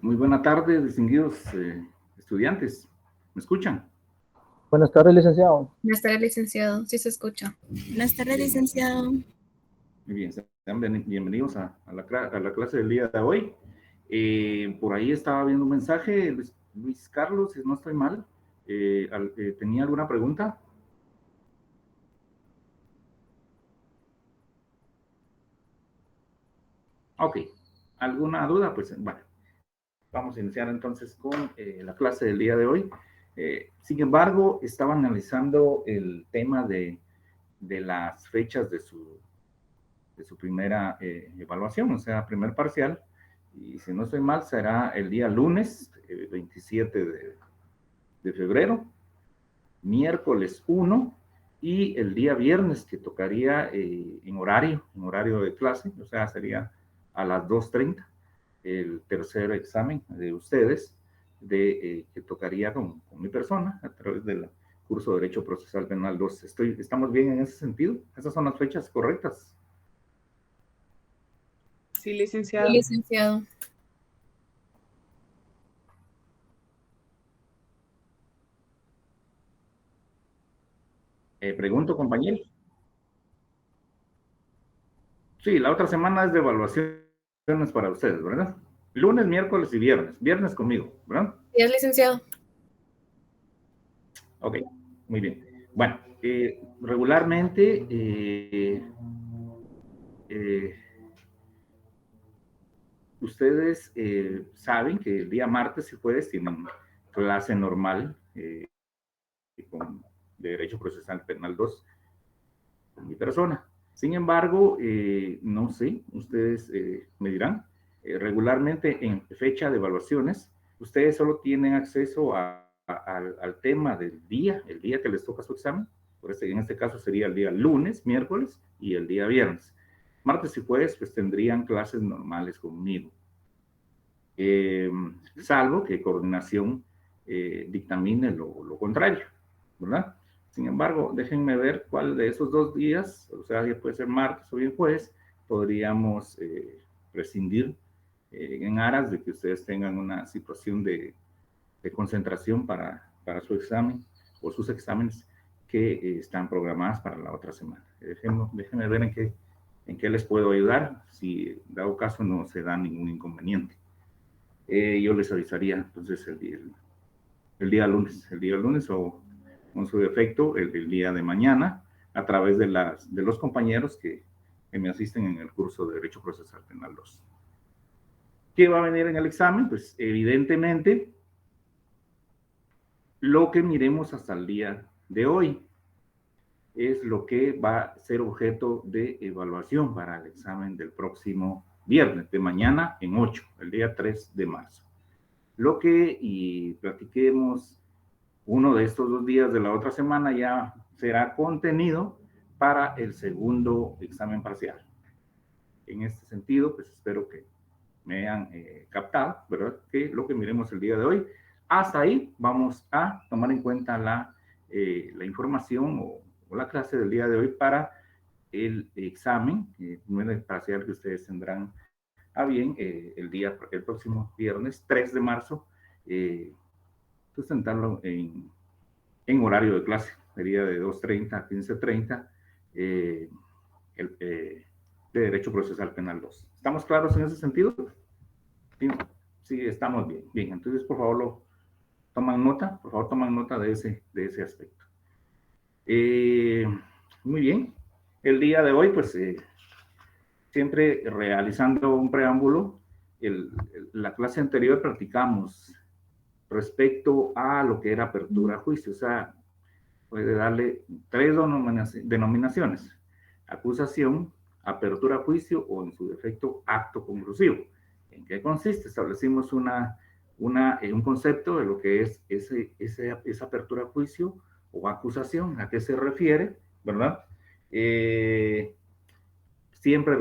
Muy buena tarde, distinguidos estudiantes. ¿Me escuchan? Buenas tardes, licenciado. Buenas tardes, licenciado. Sí se escucha. Buenas tardes, licenciado. Muy bien, sean bienvenidos a la clase del día de hoy. Por ahí estaba viendo un mensaje, Luis Carlos, si no estoy mal. ¿Tenía alguna pregunta? Ok. ¿Alguna duda? Pues bueno, vamos a iniciar entonces con la clase del día de hoy. Sin embargo, estaba analizando el tema de las fechas de su primera evaluación, o sea, primer parcial, y si no estoy mal, será el día lunes, 27 de febrero, miércoles 1, y el día viernes, que tocaría en horario de clase, o sea, sería a las 2:30, el tercer examen de ustedes, que tocaría con mi persona, a través del curso de Derecho Procesal Penal 2. ¿Estamos bien en ese sentido? ¿Esas son las fechas correctas? Sí, licenciado. Sí, licenciado. Pregunto, compañero. Sí, la otra semana es de evaluaciones para ustedes, ¿verdad? Lunes, miércoles y viernes. Viernes conmigo, ¿verdad? Sí, es licenciado. Ok, muy bien. Bueno, regularmente ustedes saben que el día martes y jueves tienen clase normal de Derecho Procesal Penal 2 con mi persona. Sin embargo, no sé, ustedes me dirán, regularmente en fecha de evaluaciones, ustedes solo tienen acceso al tema del día, el día que les toca su examen. Por eso, en este caso sería el día lunes, miércoles y el día viernes. Martes y jueves, pues tendrían clases normales conmigo. Salvo que coordinación dictamine lo contrario, ¿verdad? Sin embargo, déjenme ver cuál de esos 2 días, o sea, ya puede ser martes o bien jueves, podríamos prescindir en aras de que ustedes tengan una situación de concentración para su examen o sus exámenes que están programadas para la otra semana. Déjenme ver en qué les puedo ayudar, si dado caso no se da ningún inconveniente. Yo les avisaría entonces el día lunes o con su defecto el día de mañana a través de los compañeros que me asisten en el curso de Derecho Procesal Penal 2. ¿Qué va a venir en el examen? Pues evidentemente lo que miremos hasta el día de hoy es lo que va a ser objeto de evaluación para el examen del próximo viernes, de mañana en 8, el día 3 de marzo. Lo que y platiquemos uno de estos 2 días de la otra semana ya será contenido para el segundo examen parcial. En este sentido, pues espero que me hayan captado, ¿verdad? Que lo que miremos el día de hoy, hasta ahí vamos a tomar en cuenta la información o la clase del día de hoy para el examen parcial que ustedes tendrán a bien el próximo viernes 3 de marzo, sustentarlo en horario de clase, sería de 2:30 a 15:30, de Derecho Procesal Penal 2. ¿Estamos claros en ese sentido? Sí, estamos bien. Bien, entonces por favor toman nota de ese aspecto. Muy bien. El día de hoy, pues, siempre realizando un preámbulo, la clase anterior practicamos respecto a lo que era apertura a juicio, o sea, puede darle 3 denominaciones: acusación, apertura a juicio o, en su defecto, acto conclusivo. ¿En qué consiste? Establecimos un concepto de lo que es esa apertura a juicio o acusación, a qué se refiere, ¿verdad? Siempre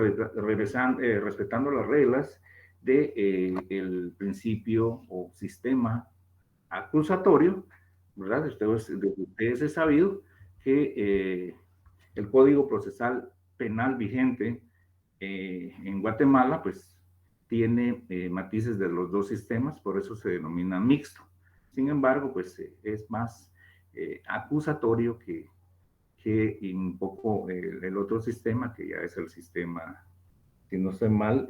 respetando las reglas del principio o sistema acusatorio, ¿verdad? De ustedes es sabido que el Código Procesal Penal vigente en Guatemala, pues, tiene matices de los dos sistemas, por eso se denomina mixto. Sin embargo, pues es más acusatorio que un poco el otro sistema, que ya es el sistema, si no estoy mal,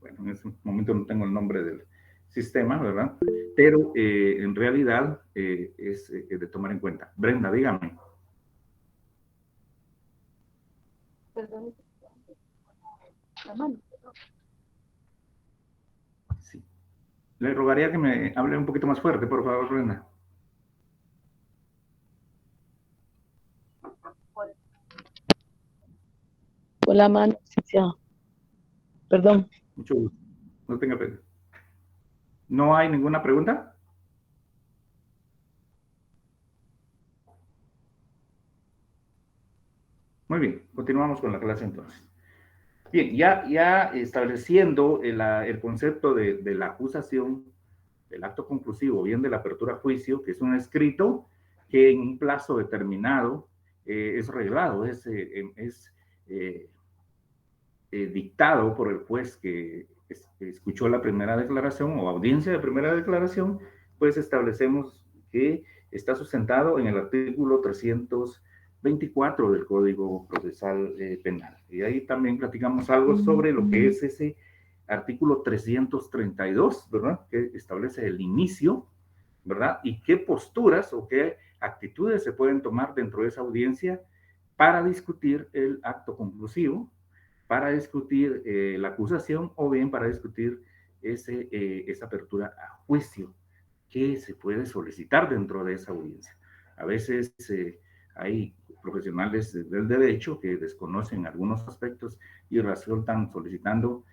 bueno, en este momento no tengo el nombre del sistema, ¿verdad? Pero en realidad es de tomar en cuenta. Brenda, dígame. Perdón. La mano. Sí. Le rogaría que me hable un poquito más fuerte, por favor, Brenda. Con la mano, licenciado. Perdón. Mucho gusto. No tenga pena. ¿No hay ninguna pregunta? Muy bien, continuamos con la clase entonces. Bien, ya estableciendo el concepto de la acusación, del acto conclusivo, bien de la apertura a juicio, que es un escrito que en un plazo determinado es reglado, es dictado por el juez que escuchó la primera declaración o audiencia de primera declaración, pues establecemos que está sustentado en el artículo 324 del Código Procesal Penal. Y ahí también platicamos algo sobre lo que es ese artículo 332, ¿verdad? Que establece el inicio, ¿verdad? Y qué posturas o qué actitudes se pueden tomar dentro de esa audiencia para discutir el acto conclusivo, para discutir la acusación o bien para discutir esa apertura a juicio que se puede solicitar dentro de esa audiencia. A veces hay profesionales del derecho que desconocen algunos aspectos y resultan solicitando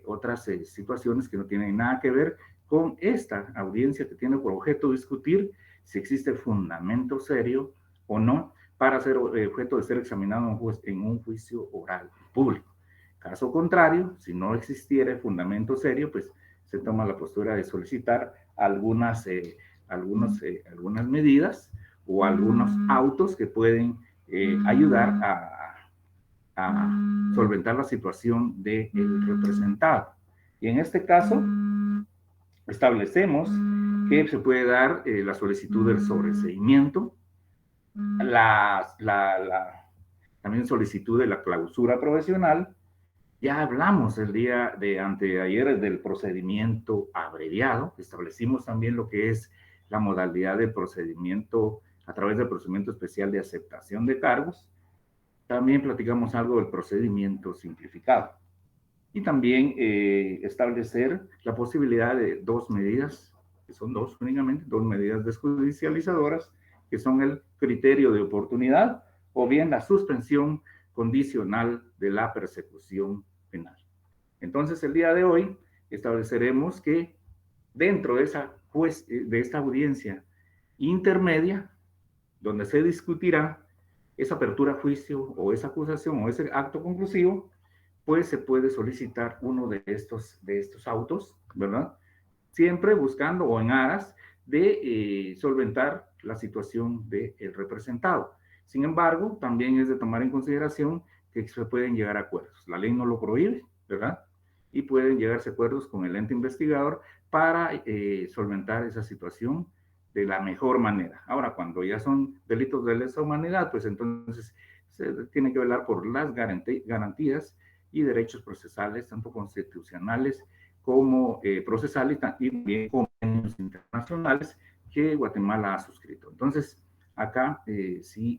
otras situaciones que no tienen nada que ver con esta audiencia que tiene por objeto discutir si existe fundamento serio o no para ser objeto de ser examinado en un juicio oral público. Caso contrario, si no existiera fundamento serio, pues se toma la postura de solicitar algunas medidas o algunos autos que pueden ayudar a solventar la situación del representado. Y en este caso, establecemos que se puede dar la solicitud del sobreseimiento, también solicitud de la clausura provisional. Ya hablamos el día de anteayer del procedimiento abreviado, establecimos también lo que es la modalidad de procedimiento a través del procedimiento especial de aceptación de cargos. También platicamos algo del procedimiento simplificado. Y también establecer la posibilidad de dos medidas, que son dos únicamente, dos medidas desjudicializadoras, que son el criterio de oportunidad o bien la suspensión condicional de la persecución penal. Entonces, el día de hoy estableceremos que dentro de esta audiencia intermedia, donde se discutirá esa apertura a juicio o esa acusación o ese acto conclusivo, pues se puede solicitar uno de estos autos, ¿verdad? Siempre buscando o en aras de solventar la situación del representado. Sin embargo, también es de tomar en consideración que se pueden llegar a acuerdos. La ley no lo prohíbe, ¿verdad? Y pueden llegarse a acuerdos con el ente investigador para solventar esa situación de la mejor manera. Ahora, cuando ya son delitos de lesa humanidad, pues entonces se tiene que velar por las garantías y derechos procesales, tanto constitucionales como procesales y también convenios internacionales que Guatemala ha suscrito. Entonces, acá sí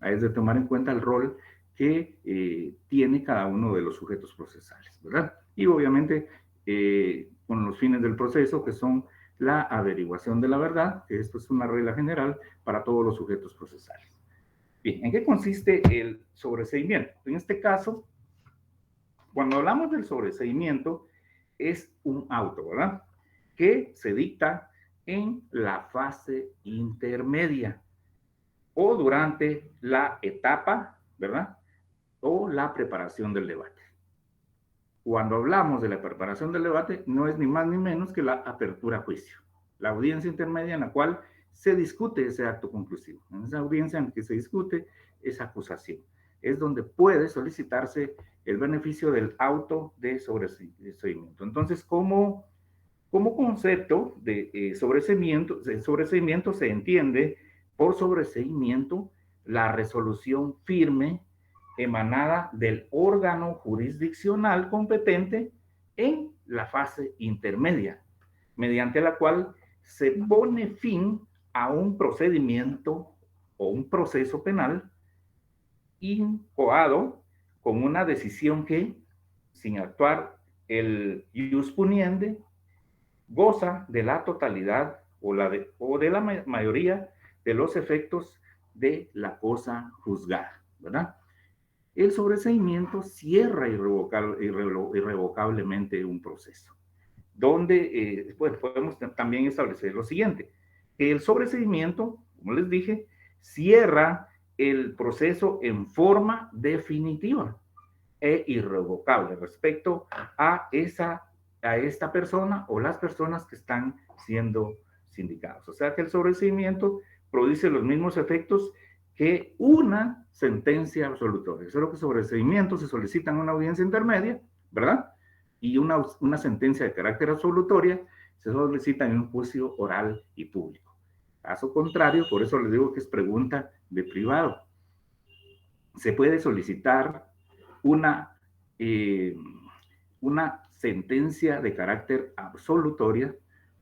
es de tomar en cuenta el rol que tiene cada uno de los sujetos procesales, ¿verdad? Y obviamente con los fines del proceso, que son la averiguación de la verdad, que esto es una regla general para todos los sujetos procesales. Bien, ¿en qué consiste el sobreseimiento? En este caso, cuando hablamos del sobreseimiento, es un auto, ¿verdad? Que se dicta en la fase intermedia o durante la etapa, ¿verdad? O la preparación del debate. Cuando hablamos de la preparación del debate, no es ni más ni menos que la apertura a juicio, la audiencia intermedia en la cual se discute ese acto conclusivo. En esa audiencia en que se discute esa acusación. es donde puede solicitarse el beneficio del auto de sobreseimiento. Entonces, como concepto de sobreseimiento se entiende por sobreseimiento la resolución firme emanada del órgano jurisdiccional competente en la fase intermedia, mediante la cual se pone fin a un procedimiento o un proceso penal incoado con una decisión que, sin actuar el ius puniendi, goza de la totalidad o de la mayoría de los efectos de la cosa juzgada, ¿verdad? El sobreseimiento cierra irrevocablemente un proceso, donde pues podemos también establecer lo siguiente, que el sobreseimiento, como les dije, cierra el proceso en forma definitiva e irrevocable respecto a esta persona o las personas que están siendo sindicados. O sea que el sobreseimiento produce los mismos efectos que una sentencia absolutoria. Solo que sobreseimiento se solicita en una audiencia intermedia, ¿verdad? Y una sentencia de carácter absolutoria se solicita en un juicio oral y público. Caso contrario, por eso les digo que es pregunta de privado. Se puede solicitar una sentencia de carácter absolutoria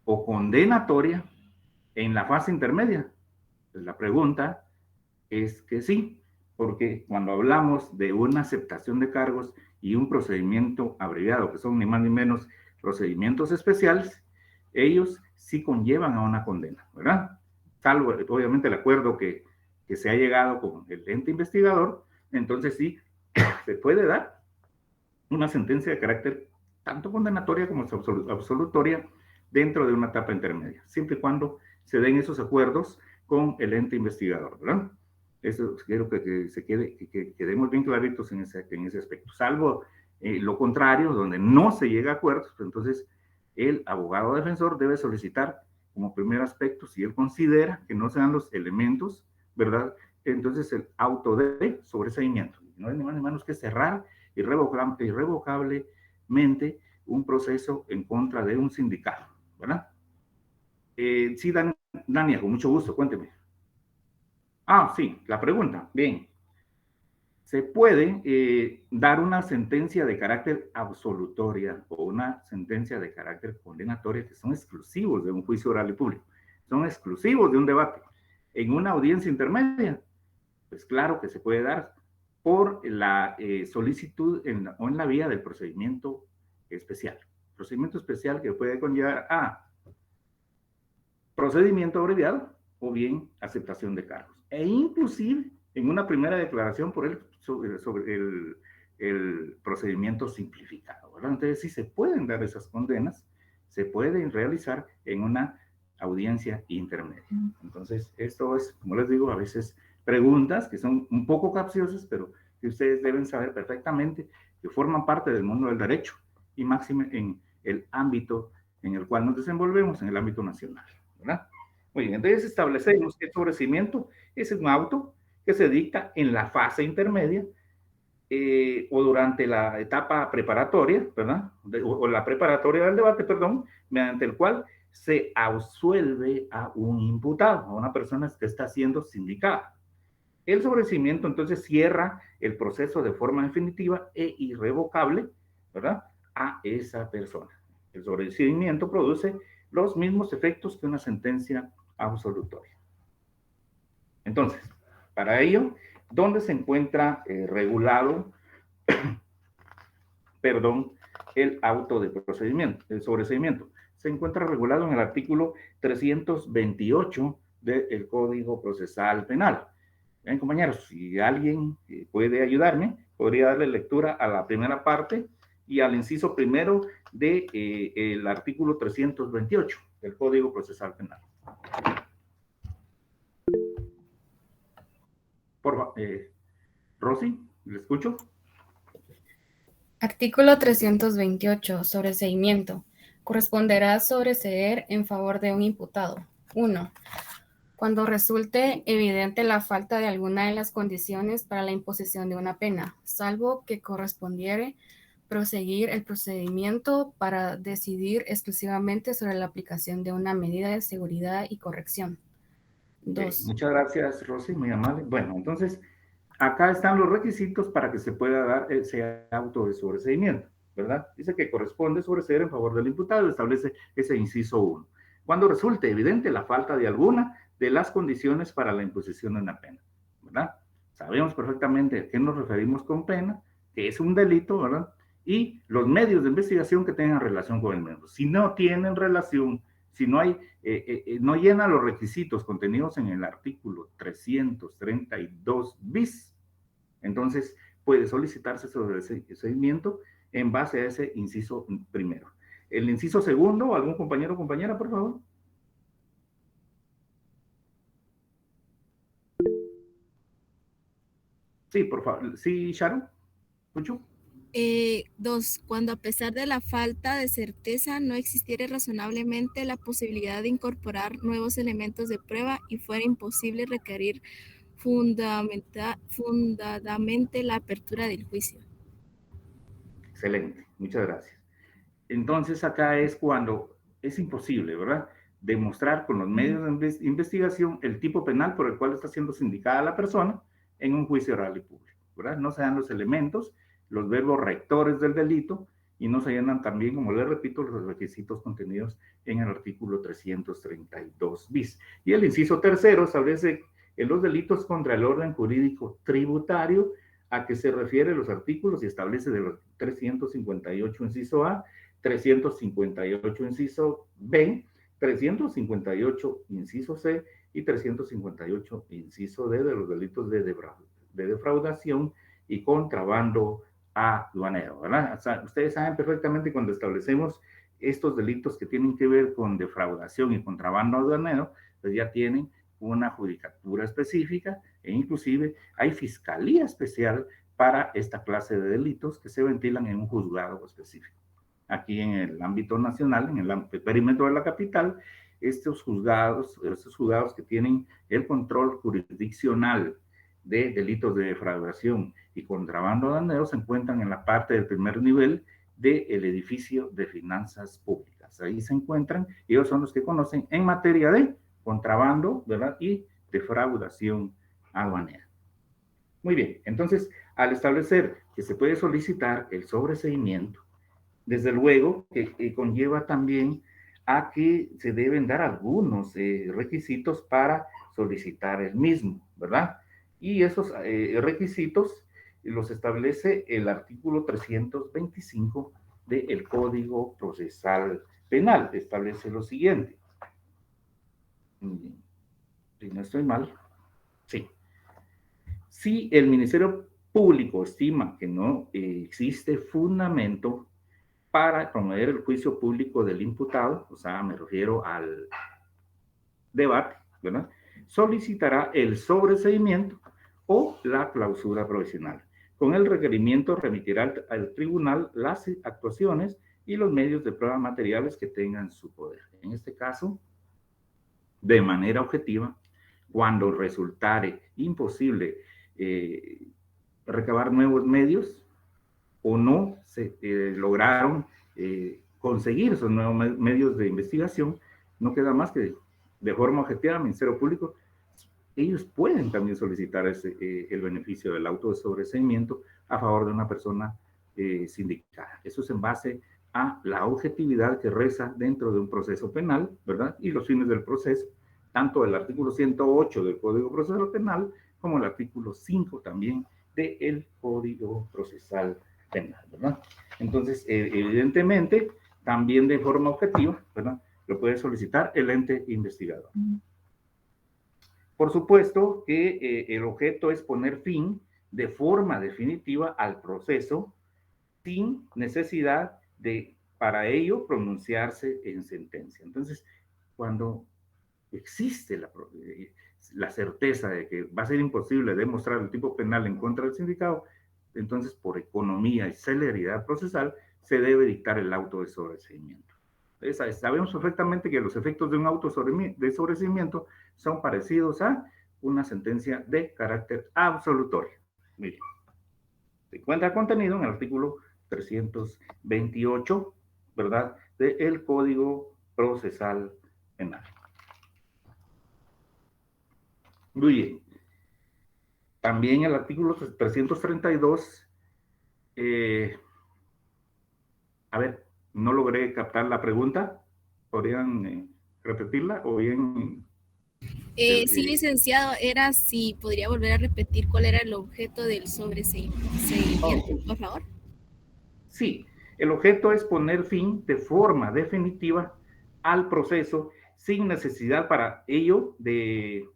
o condenatoria en la fase intermedia. Pues la pregunta es que sí, porque cuando hablamos de una aceptación de cargos y un procedimiento abreviado, que son ni más ni menos procedimientos especiales, ellos sí conllevan a una condena, ¿verdad? Salvo, obviamente, el acuerdo que se ha llegado con el ente investigador, entonces sí se puede dar una sentencia de carácter tanto condenatoria como absolutoria dentro de una etapa intermedia, siempre y cuando se den esos acuerdos con el ente investigador, ¿verdad? Eso quiero que quedemos bien claritos en ese aspecto. Salvo lo contrario, donde no se llega a acuerdos, pues entonces el abogado defensor debe solicitar como primer aspecto, si él considera que no se dan los elementos, ¿verdad? Entonces el auto de sobreseimiento. No es ni más ni menos que cerrar irrevocablemente un proceso en contra de un sindicato, ¿verdad? Sí, Dania, con mucho gusto, cuénteme. Sí, la pregunta. Bien. Se puede dar una sentencia de carácter absolutoria o una sentencia de carácter condenatoria que son exclusivos de un juicio oral y público, son exclusivos de un debate. En una audiencia intermedia, pues claro que se puede dar por la solicitud o en la vía del procedimiento especial. Procedimiento especial que puede conllevar a procedimiento abreviado o bien aceptación de cargos. E inclusive en una primera declaración sobre el procedimiento simplificado, ¿verdad? Entonces sí se pueden dar esas condenas, se pueden realizar en una audiencia intermedia. Entonces esto es, como les digo, a veces preguntas que son un poco capciosas, pero que ustedes deben saber perfectamente que forman parte del mundo del derecho y máxime en el ámbito en el cual nos desenvolvemos, en el ámbito nacional, ¿verdad? Muy bien, entonces establecemos que el sobreseimiento es un auto que se dicta en la fase intermedia o durante la etapa preparatoria, ¿verdad? O la preparatoria del debate, perdón, mediante el cual se absuelve a un imputado, a una persona que está siendo sindicada. El sobreseimiento entonces cierra el proceso de forma definitiva e irrevocable, ¿verdad? A esa persona. El sobreseimiento produce los mismos efectos que una sentencia absolutoria. Entonces, para ello, ¿dónde se encuentra regulado, el auto de procedimiento, el sobreseimiento? Se encuentra regulado en el artículo 328 del Código Procesal Penal. Bien, compañeros, si alguien puede ayudarme, podría darle lectura a la primera parte y al inciso primero del artículo 328 del Código Procesal Penal. Por favor, Rosy, ¿le escucho? Artículo 328. Sobreseimiento. Corresponderá sobreseer en favor de un imputado. 1. Cuando resulte evidente la falta de alguna de las condiciones para la imposición de una pena, salvo que correspondiere proseguir el procedimiento para decidir exclusivamente sobre la aplicación de una medida de seguridad y corrección. Okay. 2. Muchas gracias, Rosy, muy amable. Bueno, entonces, acá están los requisitos para que se pueda dar ese auto de sobreseimiento, ¿verdad? Dice que corresponde sobreseer en favor del imputado, establece ese inciso 1. Cuando resulte evidente la falta de alguna de las condiciones para la imposición de una pena, ¿verdad? Sabemos perfectamente a qué nos referimos con pena, que es un delito, ¿verdad? Y los medios de investigación que tengan relación con el mismo. Si no tienen relación, si no hay, no llena los requisitos contenidos en el artículo 332 bis, entonces puede solicitarse sobre ese seguimiento en base a ese inciso primero. El inciso segundo, ¿algún compañero o compañera, por favor? Sí, por favor. Sí, Sharon. ¿Escucho? 2. Cuando a pesar de la falta de certeza no existiere razonablemente la posibilidad de incorporar nuevos elementos de prueba y fuera imposible requerir fundadamente la apertura del juicio. Excelente, muchas gracias. Entonces acá es cuando es imposible, ¿verdad?, demostrar con los medios de investigación el tipo penal por el cual está siendo sindicada la persona en un juicio oral y público, ¿verdad? No se dan los elementos, los verbos rectores del delito y no se llenan también, como les repito, los requisitos contenidos en el artículo 332 bis. Y el inciso tercero establece en los delitos contra el orden jurídico tributario a que se refiere los artículos y establece de los 358 inciso A, 358 inciso B, 358 inciso C y 358 inciso D de los delitos de defraudación y contrabando aduanero, ¿verdad? O sea, ustedes saben perfectamente cuando establecemos estos delitos que tienen que ver con defraudación y contrabando aduanero, pues ya tienen una judicatura específica e inclusive hay fiscalía especial para esta clase de delitos que se ventilan en un juzgado específico. Aquí en el ámbito nacional, en el perímetro de la capital, estos juzgados que tienen el control jurisdiccional de delitos de defraudación y contrabando aduanero se encuentran en la parte del primer nivel del edificio de finanzas públicas. Ahí se encuentran, ellos son los que conocen en materia de contrabando, ¿verdad?, y defraudación aduanera. Muy bien, entonces, al establecer que se puede solicitar el sobreseimiento, desde luego que conlleva también a que se deben dar algunos requisitos para solicitar el mismo, ¿verdad? Y esos requisitos los establece el artículo 325 del Código Procesal Penal. Establece lo siguiente. Si no estoy mal, sí. Si el Ministerio Público estima que no existe fundamento para promover el juicio público del imputado, o sea, me refiero al debate, ¿verdad?, solicitará el sobreseimiento o la clausura provisional. Con el requerimiento remitirá al tribunal las actuaciones y los medios de prueba materiales que tengan su poder. En este caso, de manera objetiva, cuando resultare imposible recabar nuevos medios o no se lograron conseguir esos nuevos medios de investigación, no queda más que de forma objetiva al Ministerio Público, ellos pueden también solicitar el beneficio del auto de sobreseimiento a favor de una persona sindicada. Eso es en base a la objetividad que reza dentro de un proceso penal, ¿verdad? Y los fines del proceso, tanto el artículo 108 del Código Procesal Penal como el artículo 5 también del Código Procesal Penal, ¿verdad? Entonces, evidentemente, también de forma objetiva, ¿verdad?, lo puede solicitar el ente investigador. Por supuesto que el objeto es poner fin de forma definitiva al proceso sin necesidad de, para ello, pronunciarse en sentencia. Entonces, cuando existe la certeza de que va a ser imposible demostrar el tipo penal en contra del sindicado, entonces, por economía y celeridad procesal, se debe dictar el auto de sobreseimiento. Sabemos perfectamente que los efectos de un auto de sobreseimiento son parecidos a una sentencia de carácter absolutorio. Miren, se encuentra contenido en el artículo 328, ¿verdad?, del Código Procesal Penal. Muy bien. También el artículo 332, a ver, no logré captar la pregunta. ¿Podrían repetirla o bien? Sí, licenciado, era si podría volver a repetir cuál era el objeto del sobreseimiento, por favor. Sí, el objeto es poner fin de forma definitiva al proceso sin necesidad para ello de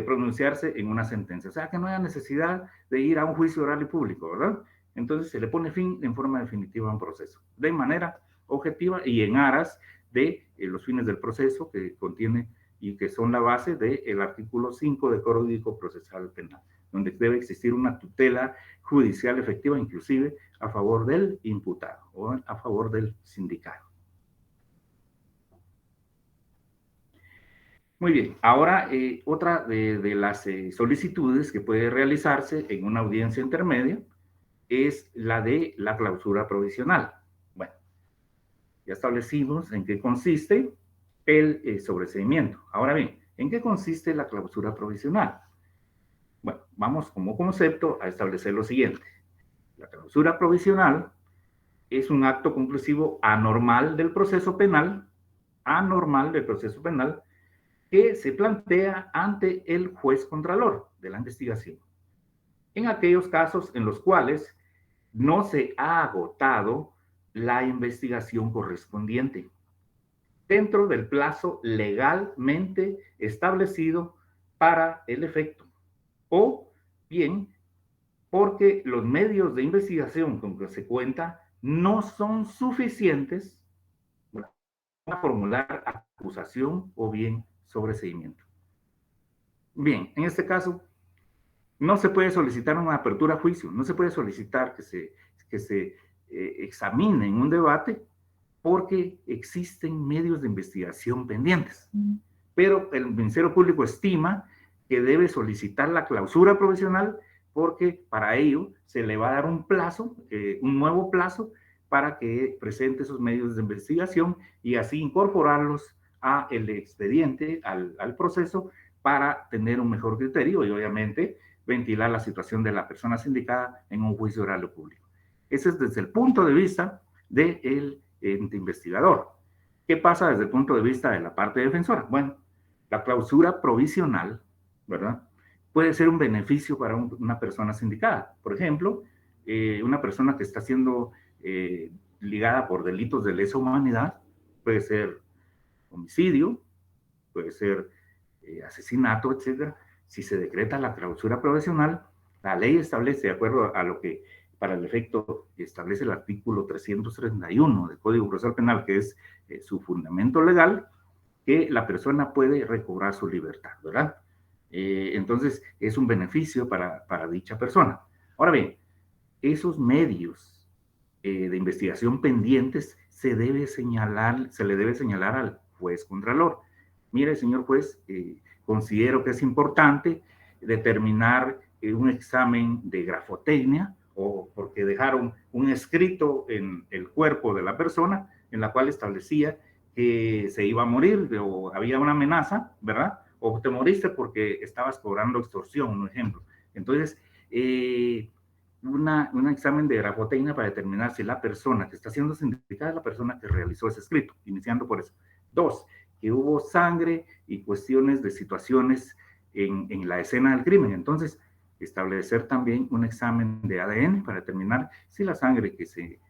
pronunciarse en una sentencia. O sea, que no haya necesidad de ir a un juicio oral y público, ¿verdad? Entonces se le pone fin en forma definitiva a un proceso, de manera objetiva y en aras de los fines del proceso que contiene y que son la base del artículo 5 del Código Procesal Penal, donde debe existir una tutela judicial efectiva, inclusive a favor del imputado o a favor del sindicado. Muy bien, ahora otra de las solicitudes que puede realizarse en una audiencia intermedia es la de la clausura provisional. Bueno, ya establecimos en qué consiste el sobreseimiento. Ahora bien, ¿en qué consiste la clausura provisional? Bueno, vamos como concepto a establecer lo siguiente. La clausura provisional es un acto conclusivo anormal del proceso penal, que se plantea ante el juez contralor de la investigación, en aquellos casos en los cuales no se ha agotado la investigación correspondiente dentro del plazo legalmente establecido para el efecto, o bien porque los medios de investigación con que se cuenta no son suficientes para formular acusación o bien sobreseimiento. Bien, en este caso, no se puede solicitar una apertura a juicio, no se puede solicitar que se examine en un debate porque existen medios de investigación pendientes. Pero el Ministerio Público estima que debe solicitar la clausura provisional porque para ello se le va a dar un plazo, un nuevo plazo, para que presente esos medios de investigación y así incorporarlos a el expediente, al proceso, para tener un mejor criterio y obviamente ventilar la situación de la persona sindicada en un juicio oral o público. Ese es desde el punto de vista del investigador. ¿Qué pasa desde el punto de vista de la parte defensora? Bueno, la clausura provisional, ¿verdad?, puede ser un beneficio para una persona sindicada. Por ejemplo, una persona que está siendo ligada por delitos de lesa humanidad, puede ser homicidio, puede ser asesinato, etcétera. Si se decreta la clausura provisional, la ley establece, de acuerdo a lo que para el efecto establece el artículo 331 del Código Procesal Penal, que es su fundamento legal, que la persona puede recobrar su libertad, ¿verdad? Entonces, es un beneficio para dicha persona. Ahora bien, esos medios de investigación pendientes se le debe señalar al juez contralor. Mire, señor juez, considero que es importante determinar un examen de grafotecnia o porque dejaron un escrito en el cuerpo de la persona en la cual establecía que se iba a morir o había una amenaza, ¿verdad? O te moriste porque estabas cobrando extorsión, un ejemplo. Entonces, un examen de grafotecnia para determinar si la persona que está siendo sindicada es la persona que realizó ese escrito, iniciando por eso. 2, que hubo sangre y cuestiones de situaciones en la escena del crimen. Entonces, establecer también un examen de ADN para determinar si la sangre que se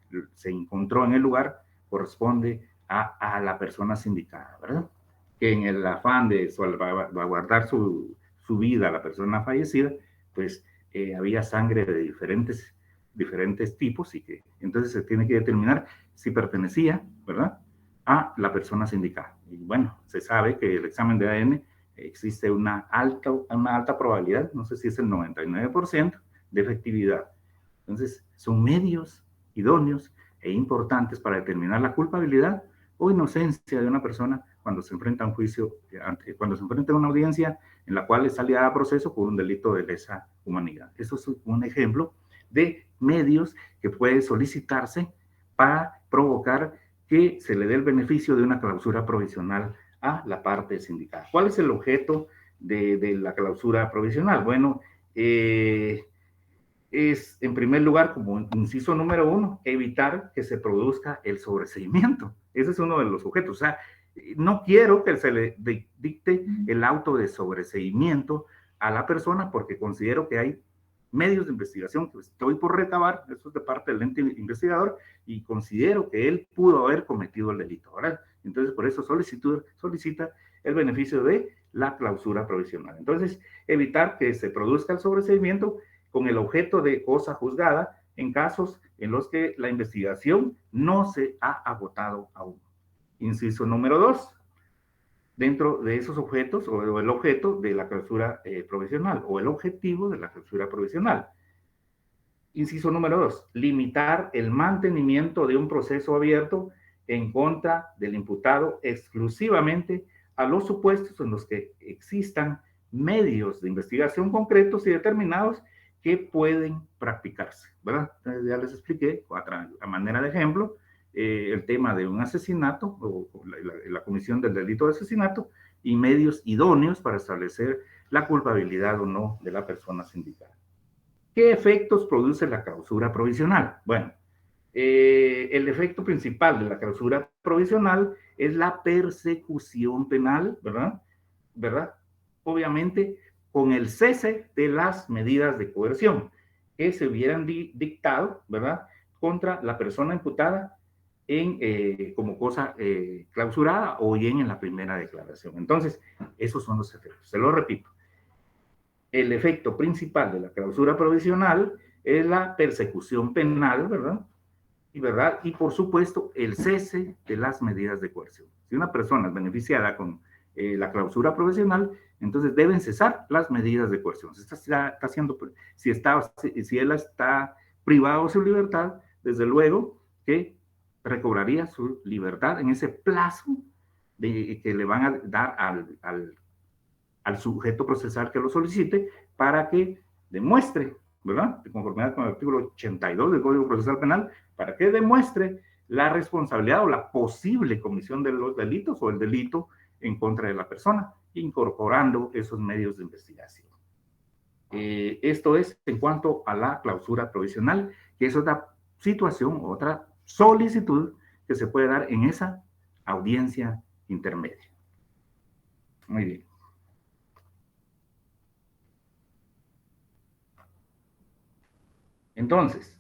encontró en el lugar corresponde a la persona sindicada, ¿verdad? Que en el afán de salvaguardar su vida a la persona fallecida, pues había sangre de diferentes tipos y que entonces se tiene que determinar si pertenecía, ¿verdad?, a la persona sindicada. Y bueno, se sabe que el examen de ADN existe una alta probabilidad, no sé si es el 99% de efectividad. Entonces, son medios idóneos e importantes para determinar la culpabilidad o inocencia de una persona cuando se enfrenta a un juicio, cuando se enfrenta a una audiencia en la cual está liada a proceso por un delito de lesa humanidad. Eso es un ejemplo de medios que puede solicitarse para provocar que se le dé el beneficio de una clausura provisional a la parte sindical. ¿Cuál es el objeto de la clausura provisional? Bueno, es, en primer lugar, como inciso número 1, evitar que se produzca el sobreseimiento. Ese es uno de los objetos. O sea, no quiero que se le dicte el auto de sobreseimiento a la persona porque considero que hay medios de investigación que estoy por recabar, eso es de parte del ente investigador, y considero que él pudo haber cometido el delito, ¿verdad? Entonces, por eso solicita el beneficio de la clausura provisional. Entonces, evitar que se produzca el sobreseimiento con el objeto de cosa juzgada en casos en los que la investigación no se ha agotado aún. Inciso número 2. Dentro de esos objetos, o el objeto de la clausura provisional, o el objetivo de la clausura provisional. Inciso número 2, limitar el mantenimiento de un proceso abierto en contra del imputado exclusivamente a los supuestos en los que existan medios de investigación concretos y determinados que pueden practicarse, ¿verdad? Entonces ya les expliqué a manera de ejemplo el tema de un asesinato o la comisión del delito de asesinato y medios idóneos para establecer la culpabilidad o no de la persona sindicada. ¿Qué efectos produce la clausura provisional? Bueno, el efecto principal de la clausura provisional es la persecución penal, ¿verdad? Obviamente, con el cese de las medidas de coerción que se hubieran dictado, ¿verdad?, contra la persona imputada como cosa clausurada o bien en la primera declaración. Entonces, esos son los efectos. Se lo repito. El efecto principal de la clausura provisional es la persecución penal, ¿verdad? Y por supuesto, el cese de las medidas de coerción. Si una persona es beneficiada con la clausura provisional, entonces deben cesar las medidas de coerción. Si él está privado de su libertad, desde luego que recobraría su libertad en ese plazo que le van a dar al sujeto procesal que lo solicite para que demuestre, ¿verdad?, de conformidad con el artículo 82 del Código Procesal Penal, para que demuestre la responsabilidad o la posible comisión de los delitos o el delito en contra de la persona, incorporando esos medios de investigación. Esto es en cuanto a la clausura provisional, que es otra situación, otra solicitud que se puede dar en esa audiencia intermedia. Muy bien. Entonces,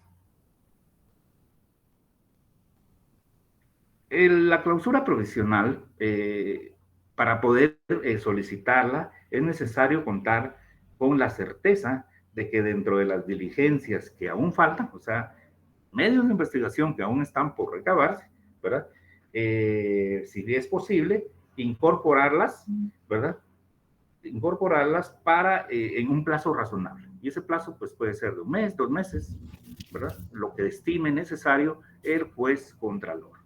la clausura provisional, para poder solicitarla, es necesario contar con la certeza de que dentro de las diligencias que aún faltan, o sea, medios de investigación que aún están por recabarse, ¿verdad? Si es posible, incorporarlas, ¿verdad? Incorporarlas para en un plazo razonable. Y ese plazo pues puede ser de 1 mes, 2 meses, ¿verdad? Lo que estime necesario el juez contralor.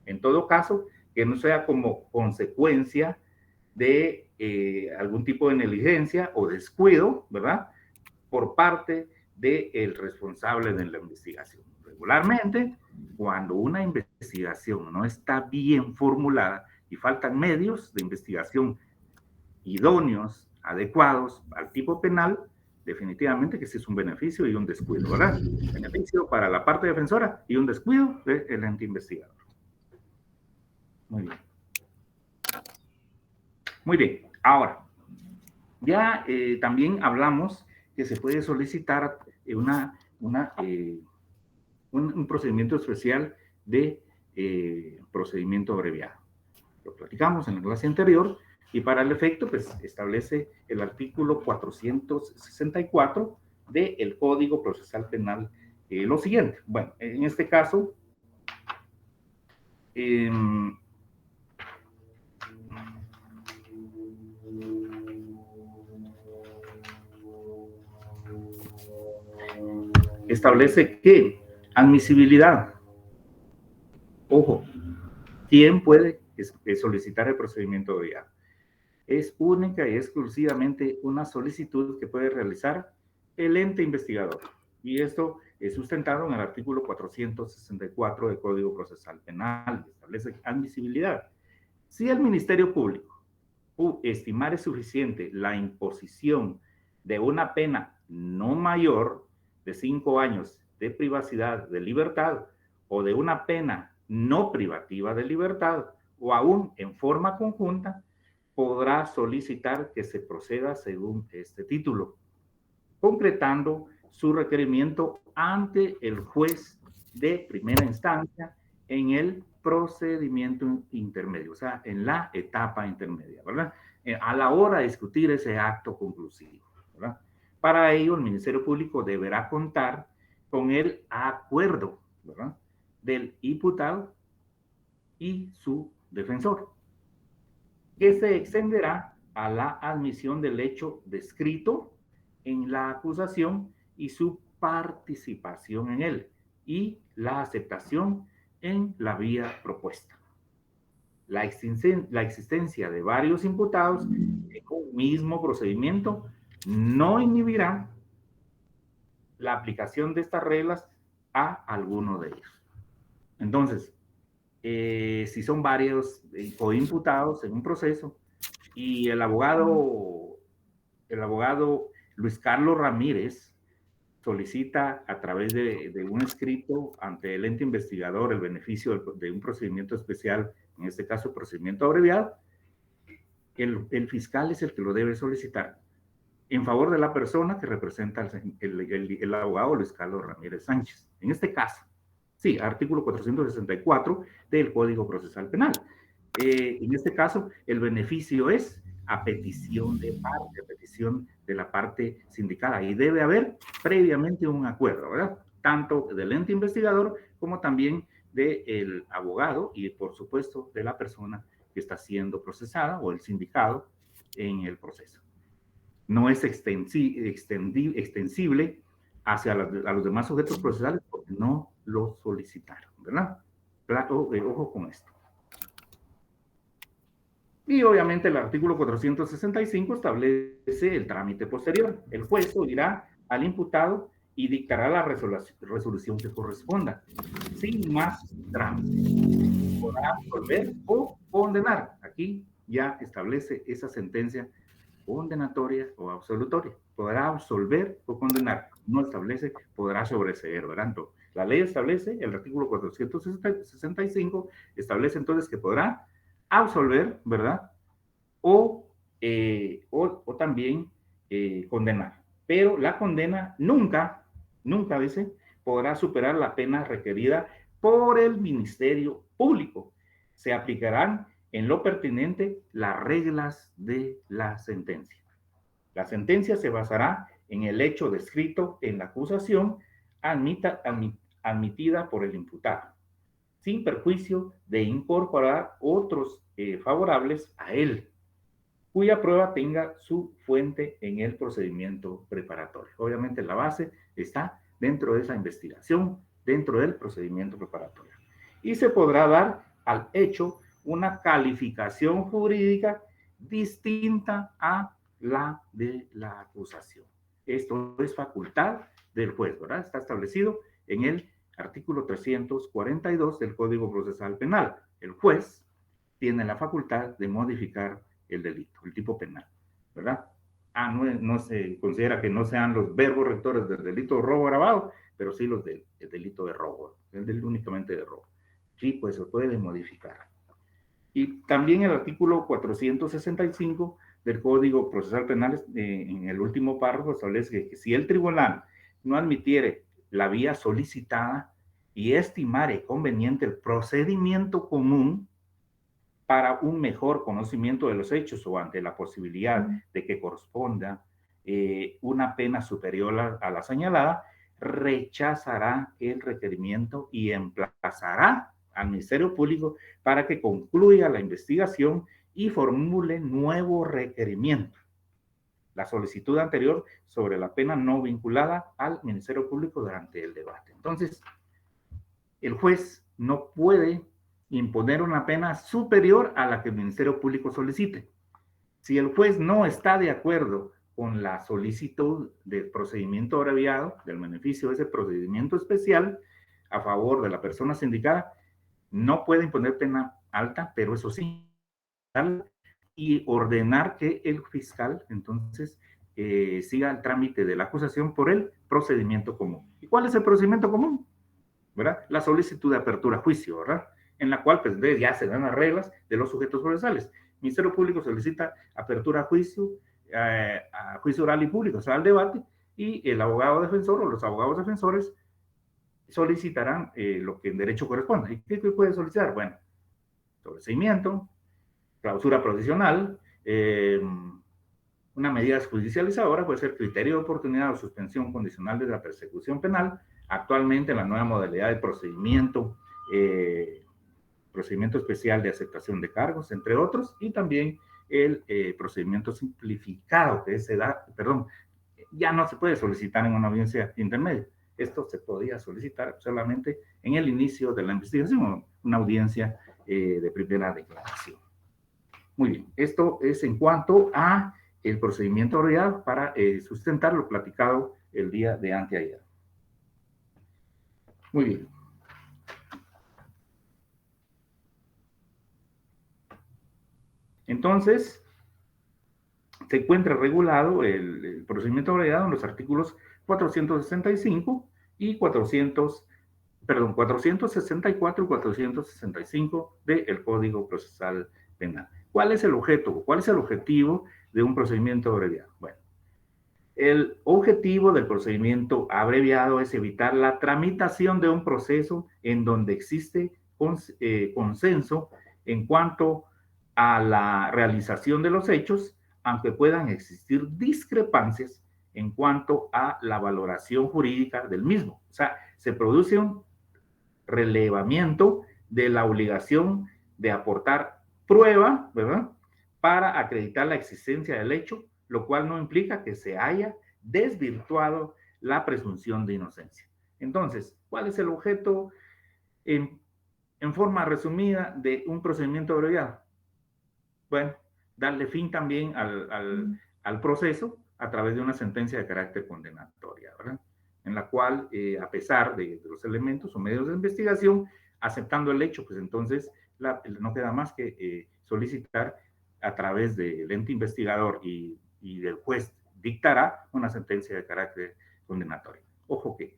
En todo caso, que no sea como consecuencia de algún tipo de negligencia o descuido, ¿verdad?, por parte del responsable de la investigación. Regularmente, cuando una investigación no está bien formulada y faltan medios de investigación idóneos, adecuados al tipo penal, definitivamente que ese es un beneficio y un descuido, ¿verdad? Beneficio para la parte defensora y un descuido del ente investigador. Muy bien. Muy bien. Ahora, ya también hablamos que se puede solicitar un procedimiento especial de procedimiento abreviado. Lo platicamos en la clase anterior y para el efecto pues establece el artículo 464 del Código Procesal Penal lo siguiente. Bueno, en este caso, establece que admisibilidad, ojo, ¿quién puede solicitar el procedimiento abreviado. Es única y exclusivamente una solicitud que puede realizar el ente investigador. Y esto es sustentado en el artículo 464 del Código Procesal Penal, que establece admisibilidad. Si el Ministerio Público estimare suficiente la imposición de una pena no mayor de 5 años de privacidad de libertad o de una pena no privativa de libertad o aún en forma conjunta, podrá solicitar que se proceda según este título, concretando su requerimiento ante el juez de primera instancia en el procedimiento intermedio, o sea, en la etapa intermedia, ¿verdad? A la hora de discutir ese acto conclusivo, ¿verdad? Para ello, el Ministerio Público deberá contar con el acuerdo, ¿verdad?, del imputado y su defensor, que se extenderá a la admisión del hecho descrito en la acusación y su participación en él, y la aceptación en la vía propuesta. La existencia de varios imputados en un mismo procedimiento no inhibirá la aplicación de estas reglas a alguno de ellos. Entonces, si son varios coimputados en un proceso y el abogado Luis Carlos Ramírez solicita a través de un escrito ante el ente investigador el beneficio de un procedimiento especial, en este caso procedimiento abreviado, el fiscal es el que lo debe solicitar en favor de la persona que representa el abogado Luis Carlos Ramírez Sánchez. En este caso, sí, artículo 464 del Código Procesal Penal. En este caso, el beneficio es a petición de parte, a petición de la parte sindicada, y debe haber previamente un acuerdo, ¿verdad? Tanto del ente investigador como también del abogado y, por supuesto, de la persona que está siendo procesada o el sindicado en el proceso. No es extensible hacia a los demás sujetos procesales porque no lo solicitaron, ¿verdad? Ojo con esto. Y obviamente el artículo 465 establece el trámite posterior. El juez oirá al imputado y dictará la resolución que corresponda, sin más trámite. Podrá absolver o condenar. Aquí ya establece esa sentencia condenatoria o absolutoria. Podrá absolver o condenar. No establece, podrá sobreseer, ¿verdad? La ley establece, el artículo 465 establece entonces que podrá absolver, ¿verdad? O también condenar. Pero la condena nunca, dice, podrá superar la pena requerida por el Ministerio Público. Se aplicarán en lo pertinente las reglas de la sentencia. La sentencia se basará en el hecho descrito en la acusación admitida por el imputado, sin perjuicio de incorporar otros favorables a él, cuya prueba tenga su fuente en el procedimiento preparatorio. Obviamente la base está dentro de esa investigación, dentro del procedimiento preparatorio. Y se podrá dar al hecho una calificación jurídica distinta a la de la acusación. Esto es facultad del juez, ¿verdad? Está establecido en el artículo 342 del Código Procesal Penal. El juez tiene la facultad de modificar el delito, el tipo penal, ¿verdad? No se considera que no sean los verbos rectores del delito de robo agravado, pero sí los del delito de robo, únicamente de robo. Sí, pues se puede modificar. Y también el artículo 465 del Código Procesal Penal, en el último párrafo, establece que si el tribunal no admitiere la vía solicitada y estimare conveniente el procedimiento común para un mejor conocimiento de los hechos o ante la posibilidad de que corresponda una pena superior a la señalada, rechazará el requerimiento y emplazará al Ministerio Público para que concluya la investigación y formule nuevo requerimiento. La solicitud anterior sobre la pena no vinculada al Ministerio Público durante el debate. Entonces, el juez no puede imponer una pena superior a la que el Ministerio Público solicite. Si el juez no está de acuerdo con la solicitud del procedimiento abreviado, del beneficio de ese procedimiento especial a favor de la persona sindicada, no puede imponer pena alta, pero eso sí, y ordenar que el fiscal entonces siga el trámite de la acusación por el procedimiento común. ¿Y cuál es el procedimiento común? ¿Verdad? La solicitud de apertura a juicio, ¿verdad? En la cual pues ya se dan las reglas de los sujetos procesales. El Ministerio Público solicita apertura a juicio oral y público, o sea, al debate, y el abogado defensor o los abogados defensores solicitarán lo que en derecho corresponde. ¿Y qué puede solicitar? Bueno, sobreseimiento, clausura provisional, una medida judicializadora, puede ser criterio de oportunidad o suspensión condicional de la persecución penal, actualmente en la nueva modalidad de procedimiento especial de aceptación de cargos, entre otros, y también el procedimiento simplificado que se da, ya no se puede solicitar en una audiencia intermedia. Esto se podía solicitar solamente en el inicio de la investigación, una audiencia de primera declaración. Muy bien, esto es en cuanto a el procedimiento abreviado para sustentar lo platicado el día de anteayer. Muy bien. Entonces, se encuentra regulado el procedimiento abreviado en los artículos 465 y 464 y 465 del Código Procesal Penal. ¿Cuál es el objeto? ¿Cuál es el objetivo de un procedimiento abreviado? Bueno, el objetivo del procedimiento abreviado es evitar la tramitación de un proceso en donde existe consenso en cuanto a la realización de los hechos, aunque puedan existir discrepancias en cuanto a la valoración jurídica del mismo. O sea, se produce un relevamiento de la obligación de aportar prueba, ¿verdad?, para acreditar la existencia del hecho, lo cual no implica que se haya desvirtuado la presunción de inocencia. Entonces, ¿cuál es el objeto en forma resumida de un procedimiento abreviado? Bueno, darle fin también al proceso a través de una sentencia de carácter condenatoria, ¿verdad?, en la cual, a pesar de los elementos o medios de investigación, aceptando el hecho, pues entonces no queda más que solicitar a través del ente investigador y del juez dictará una sentencia de carácter condenatorio. Ojo que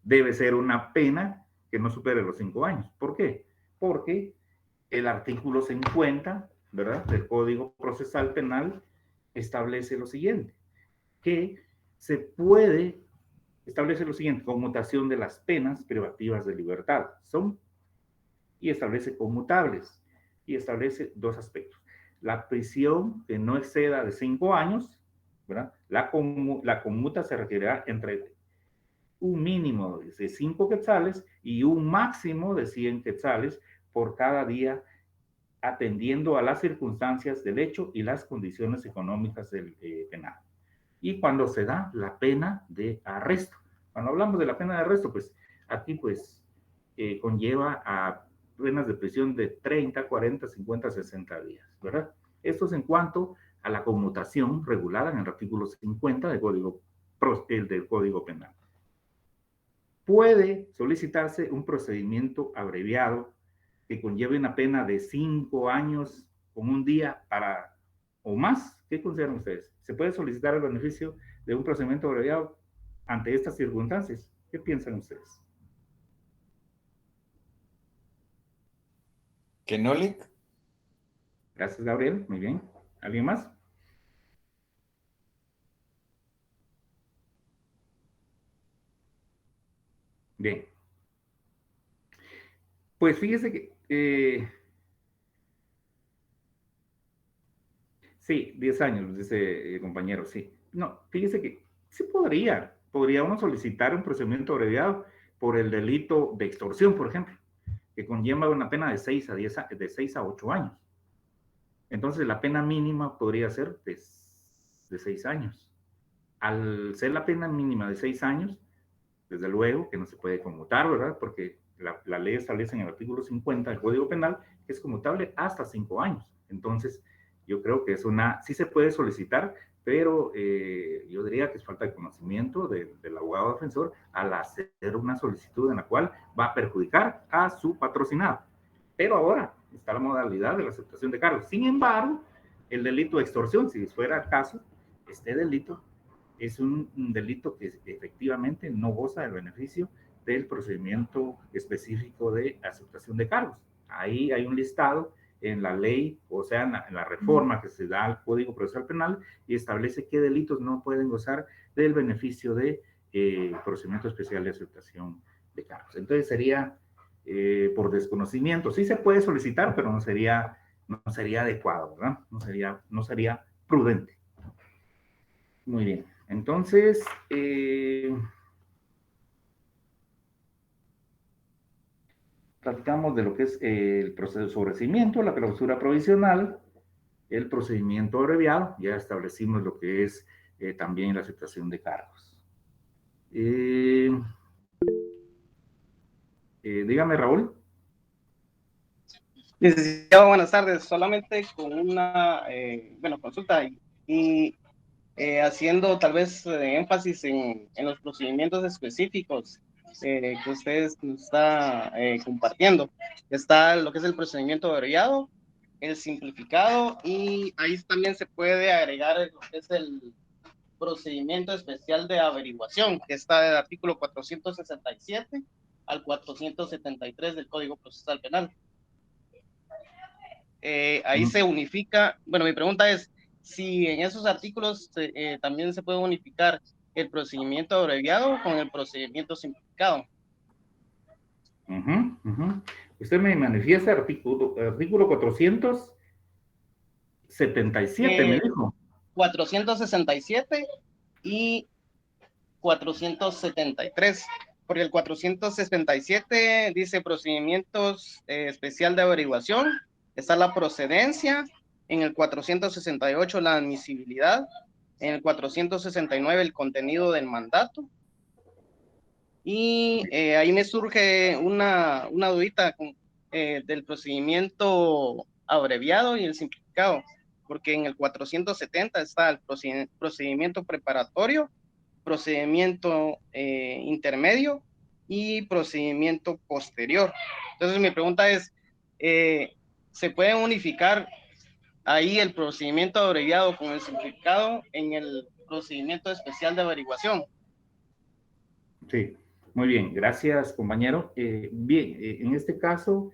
debe ser una pena que no supere los 5 años. ¿Por qué? Porque el artículo 50, ¿verdad?, del Código Procesal Penal establece lo siguiente, que se puede establecer lo siguiente: conmutación de las penas privativas de libertad y establece conmutables, y establece dos aspectos: la prisión que no exceda de 5 años, ¿verdad? La conmuta se requerirá entre un mínimo de 5 quetzales y un máximo de 100 quetzales por cada día, atendiendo a las circunstancias del hecho y las condiciones económicas del penal. Y cuando se da la pena de arresto. Cuando hablamos de la pena de arresto, pues aquí pues conlleva a penas de prisión de 30, 40, 50, 60 días, ¿verdad? Esto es en cuanto a la conmutación regulada en el artículo 50 del Código Penal. Puede solicitarse un procedimiento abreviado que conlleve una pena de 5 años con un día o más. ¿Qué consideran ustedes? ¿Se puede solicitar el beneficio de un procedimiento abreviado ante estas circunstancias? ¿Qué piensan ustedes? ¿Que no, Lick? Gracias, Gabriel. Muy bien. ¿Alguien más? Bien. Pues fíjese que sí, 10 años, dice el compañero, sí. No, fíjese que sí podría uno solicitar un procedimiento abreviado por el delito de extorsión, por ejemplo, que conlleva una pena de 6 a 8 años. Entonces, la pena mínima podría ser de 6 años. Al ser la pena mínima de 6 años, desde luego que no se puede conmutar, ¿verdad?, porque la ley establece en el artículo 50 del Código Penal que es conmutable hasta 5 años. Entonces, yo creo que sí se puede solicitar, pero yo diría que es falta de conocimiento del abogado defensor al hacer una solicitud en la cual va a perjudicar a su patrocinado. Pero ahora está la modalidad de la aceptación de cargos. Sin embargo, el delito de extorsión, si fuera el caso, este delito es un delito que efectivamente no goza del beneficio del procedimiento específico de aceptación de cargos. Ahí hay un listado en la ley, o sea, en la reforma que se da al Código Procesal Penal y establece qué delitos no pueden gozar del beneficio de procedimiento especial de aceptación de cargos. Entonces sería por desconocimiento. Sí se puede solicitar, pero no sería adecuado, ¿verdad? No sería prudente. Muy bien. Entonces, platicamos de lo que es el proceso de sobreseimiento, la clausura provisional, el procedimiento abreviado, ya establecimos lo que es también la aceptación de cargos. Dígame, Raúl. Licenciado, buenas tardes. Solamente con una consulta y haciendo tal vez énfasis en los procedimientos específicos que ustedes nos está compartiendo. Está lo que es el procedimiento abreviado, el simplificado, y ahí también se puede agregar lo que es el procedimiento especial de averiguación, que está del artículo 467 al 473 del Código Procesal Penal. Ahí se unifica. Bueno, mi pregunta es si en esos artículos también se puede unificar el procedimiento abreviado con el procedimiento simplificado. Usted me manifiesta artículo 477, me dijo. 467 y 473. Porque el 467 dice procedimientos especial de averiguación. Está la procedencia, en el 468 la admisibilidad, en el 469 el contenido del mandato. Y ahí me surge una dudita del procedimiento abreviado y el simplificado, porque en el 470 está el procedimiento preparatorio, procedimiento intermedio y procedimiento posterior. Entonces mi pregunta es, ¿se puede unificar ahí el procedimiento abreviado con el simplificado en el procedimiento especial de averiguación? Sí, muy bien, gracias, compañero. Bien, en este caso,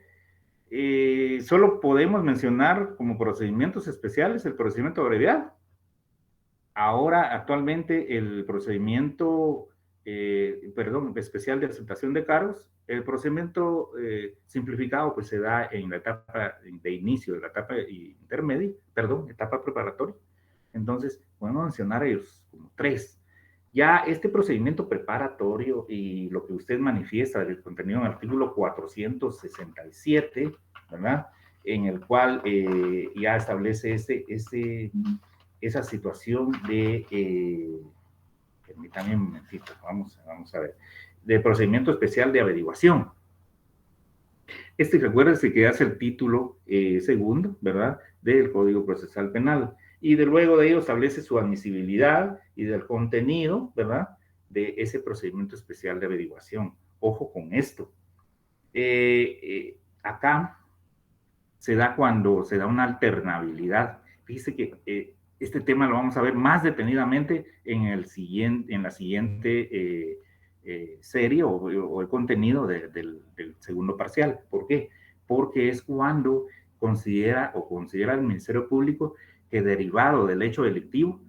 solo podemos mencionar como procedimientos especiales el procedimiento abreviado. Ahora, actualmente, el procedimiento, especial de aceptación de cargos, el procedimiento simplificado, pues se da en la etapa de inicio, de la etapa intermedia, etapa preparatoria. Entonces, podemos mencionar ellos como 3. Ya este procedimiento preparatorio y lo que usted manifiesta del contenido en el artículo 467, ¿verdad? En el cual ya establece esa situación de, permítame un momentito, vamos a ver, de procedimiento especial de averiguación. Recuérdense que hace el título segundo, ¿verdad?, del Código Procesal Penal. Y luego de ello establece su admisibilidad y del contenido, ¿verdad?, de ese procedimiento especial de averiguación. Ojo con esto. Acá se da cuando se da una alternabilidad. Fíjese que este tema lo vamos a ver más detenidamente en la siguiente serie o el contenido del segundo parcial. ¿Por qué? Porque es cuando considera el Ministerio Público que derivado del hecho delictivo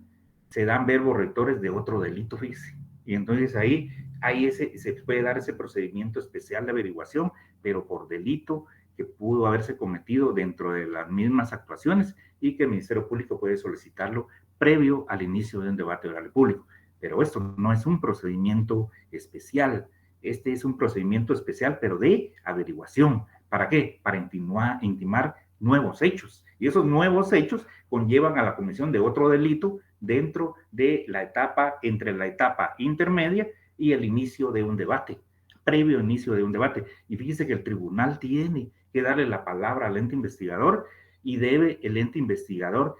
se dan verbos rectores de otro delito, fíjese. Y entonces ahí se puede dar ese procedimiento especial de averiguación, pero por delito que pudo haberse cometido dentro de las mismas actuaciones y que el Ministerio Público puede solicitarlo previo al inicio de un debate oral público. Pero esto no es un procedimiento especial, este es un procedimiento especial, pero de averiguación. ¿Para qué? Para intimar nuevos hechos. Y esos nuevos hechos conllevan a la comisión de otro delito dentro de entre la etapa intermedia y el inicio de un debate. previo inicio de un debate. Y fíjese que el tribunal tiene que darle la palabra al ente investigador y debe el ente investigador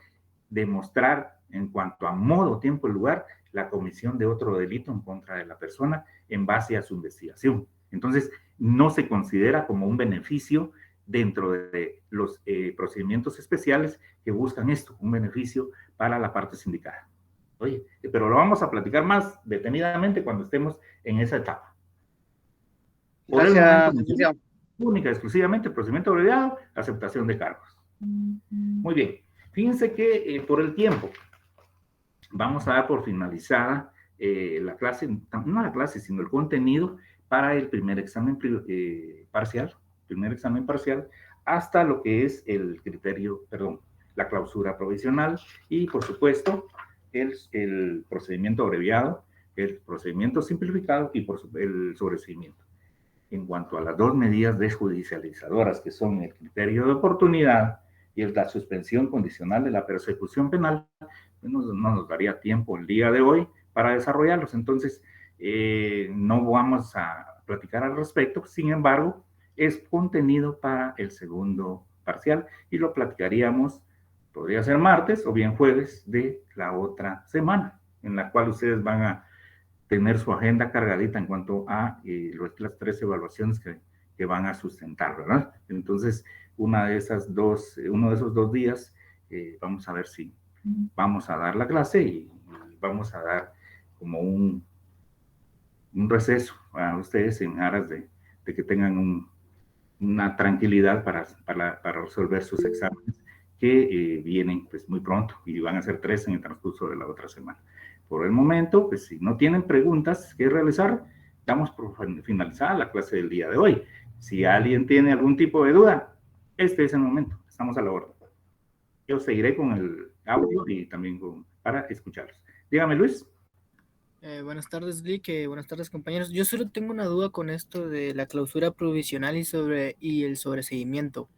demostrar en cuanto a modo, tiempo y lugar la comisión de otro delito en contra de la persona en base a su investigación. Entonces, no se considera como un beneficio dentro de los procedimientos especiales que buscan esto, un beneficio para la parte sindicada. Oye, pero lo vamos a platicar más detenidamente cuando estemos en esa etapa. Gracias, licenciado. Única, exclusivamente, procedimiento abreviado, aceptación de cargos. Muy bien. Fíjense que por el tiempo, vamos a dar por finalizada la clase, no la clase, sino el contenido para el primer examen parcial, hasta lo que es el la clausura provisional y, por supuesto, el procedimiento abreviado, el procedimiento simplificado y el sobreseimiento. En cuanto a las dos medidas desjudicializadoras, que son el criterio de oportunidad y la suspensión condicional de la persecución penal, no nos daría tiempo el día de hoy para desarrollarlos. Entonces, no vamos a platicar al respecto. Sin embargo, es contenido para el segundo parcial y lo platicaríamos, podría ser martes o bien jueves de la otra semana, en la cual ustedes van a tener su agenda cargadita en cuanto a las 3 evaluaciones que van a sustentar, ¿verdad? Entonces, uno de esos 2 días, vamos a ver si vamos a dar la clase y vamos a dar como un receso a ustedes en aras de que tengan una tranquilidad para resolver sus exámenes que vienen pues muy pronto y van a ser 3 en el transcurso de la otra semana. Por el momento, pues si no tienen preguntas que realizar, damos por finalizada la clase del día de hoy. Si alguien tiene algún tipo de duda, este es el momento, estamos a la orden. Yo seguiré con el audio y también para escucharlos. Dígame, Luis. Buenas tardes, Lick. Buenas tardes, compañeros. Yo solo tengo una duda con esto de la clausura provisional y el sobreseimiento.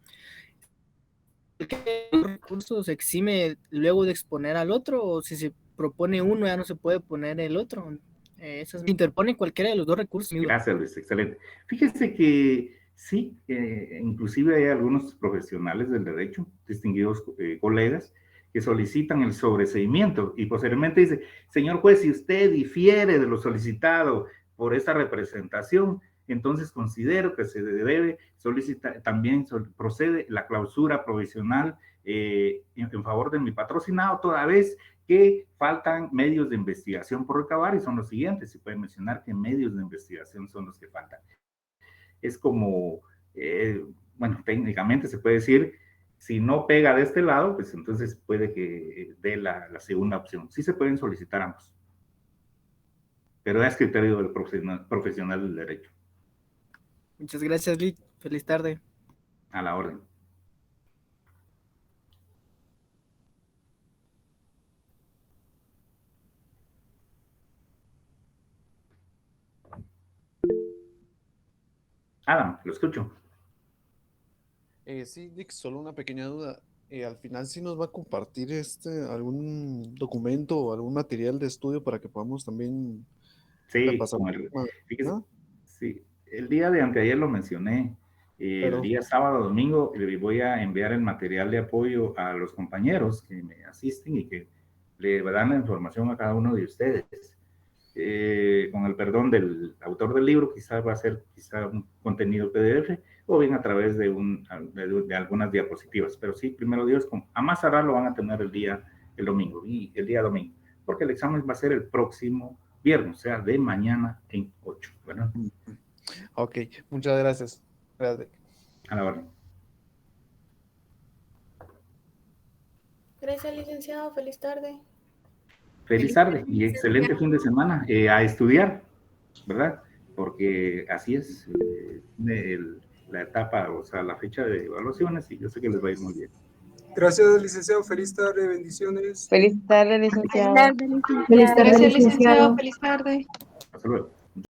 ¿Qué recurso se exime luego de exponer al otro? ¿O si se propone uno ya no se puede poner el otro? Se interpone cualquiera de los 2 recursos. Gracias, Luis. Excelente. Fíjese que sí, inclusive hay algunos profesionales del derecho, distinguidos colegas, que solicitan el sobreseimiento y posteriormente dice, señor juez, si usted difiere de lo solicitado por esta representación, entonces considero que se debe solicitar, también procede la clausura provisional en favor de mi patrocinado, toda vez que faltan medios de investigación por recabar y son los siguientes. Se puede mencionar que medios de investigación son los que faltan. Es como, bueno, técnicamente se puede decir, si no pega de este lado, pues entonces puede que dé la segunda opción. Sí se pueden solicitar ambos, pero es criterio del profesional del derecho. Muchas gracias, Lick. Feliz tarde. A la orden. Adam, lo escucho. Sí, Dick, solo una pequeña duda. Al final sí nos va a compartir algún documento o algún material de estudio para que podamos también repasar. Sí, el día de anteayer lo mencioné. El día sábado, domingo, voy a enviar el material de apoyo a los compañeros que me asisten y que le dan la información a cada uno de ustedes. Con el perdón del autor del libro, quizás va a ser un contenido PDF o bien a través de algunas diapositivas. Pero sí, primero Dios, a más tardar lo van a tener el día domingo, porque el examen va a ser el próximo viernes, o sea, de mañana en 8, ¿verdad? Ok, muchas gracias. Gracias. A la orden. Gracias, licenciado. Feliz tarde. Feliz tarde y excelente fin de semana a estudiar, ¿verdad? Porque así es la etapa, o sea, la fecha de evaluaciones y yo sé que les va a ir muy bien. Gracias, licenciado. Feliz tarde, bendiciones. Feliz tarde, licenciado. Feliz tarde, licenciado. Feliz tarde. Hasta luego.